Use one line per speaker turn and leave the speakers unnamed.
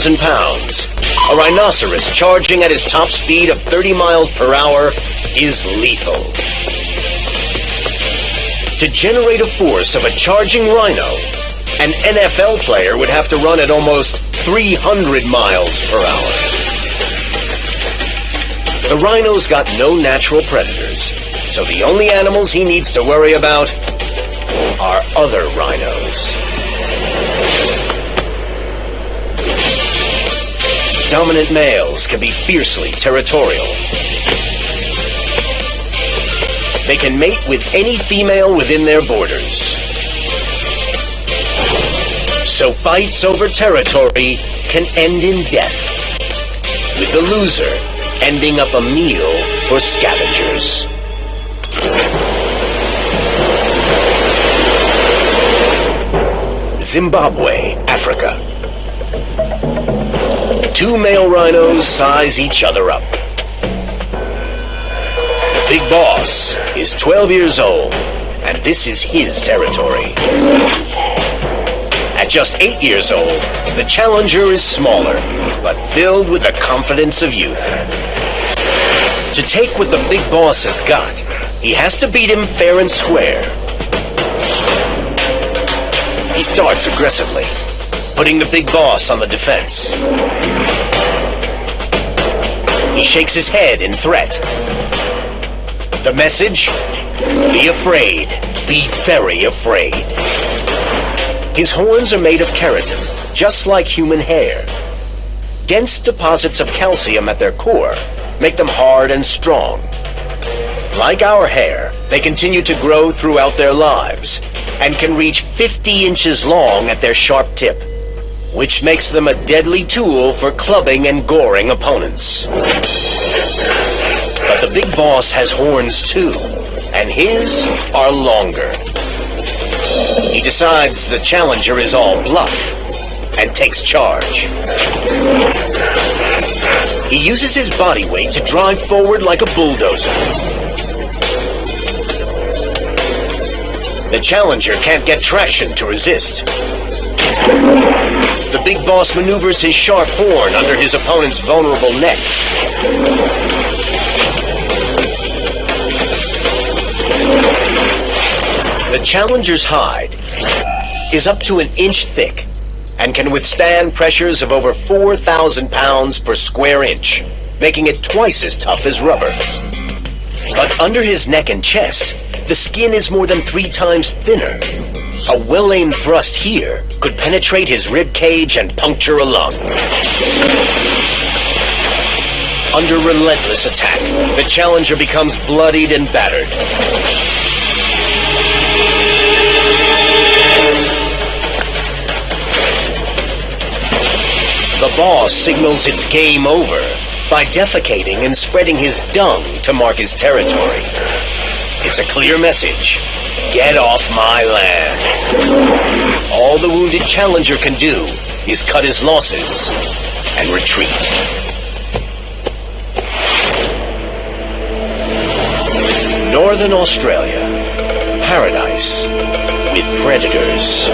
4,000 pounds. A rhinoceros charging at his top speed of 30 miles per hour is lethal. To generate a force of a charging rhino, an NFL player would have to run at almost 300 miles per hour. The rhino's got no natural predators, so the only animals he needs to worry about are other rhinos. Dominant males can be fiercely territorial. They can mate with any female within their borders. So fights over territory can end in death, with the loser ending up a meal for scavengers. Zimbabwe, Africa. Two male rhinos size each other up. The big boss is 12 years old, and this is his territory. At just 8 years old, the challenger is smaller, but filled with the confidence of youth. To take what the big boss has got, he has to beat him fair and square. He starts aggressively, putting the big boss on the defense. He shakes his head in threat. The message? Be afraid. Be very afraid. His horns are made of keratin, just like human hair. Dense deposits of calcium at their core make them hard and strong. Like our hair, they continue to grow throughout their lives and can reach 50 inches long at their sharp tip, which makes them a deadly tool for clubbing and goring opponents. But the big boss has horns too, and his are longer. He decides the challenger is all bluff and takes charge. He uses his body weight to drive forward like a bulldozer. The challenger can't get traction to resist. The big boss maneuvers his sharp horn under his opponent's vulnerable neck. The challenger's hide is up to an inch thick and can withstand pressures of over 4,000 pounds per square inch, making it twice as tough as rubber. But under his neck and chest, the skin is more than 3 times thinner. A well-aimed thrust here could penetrate his rib cage and puncture a lung. Under relentless attack, the challenger becomes bloodied and battered. The boss signals it's game over by defecating and spreading his dung to mark his territory. It's a clear message. Get off my land. All the wounded challenger can do is cut his losses and retreat. Northern Australia, paradise with predators.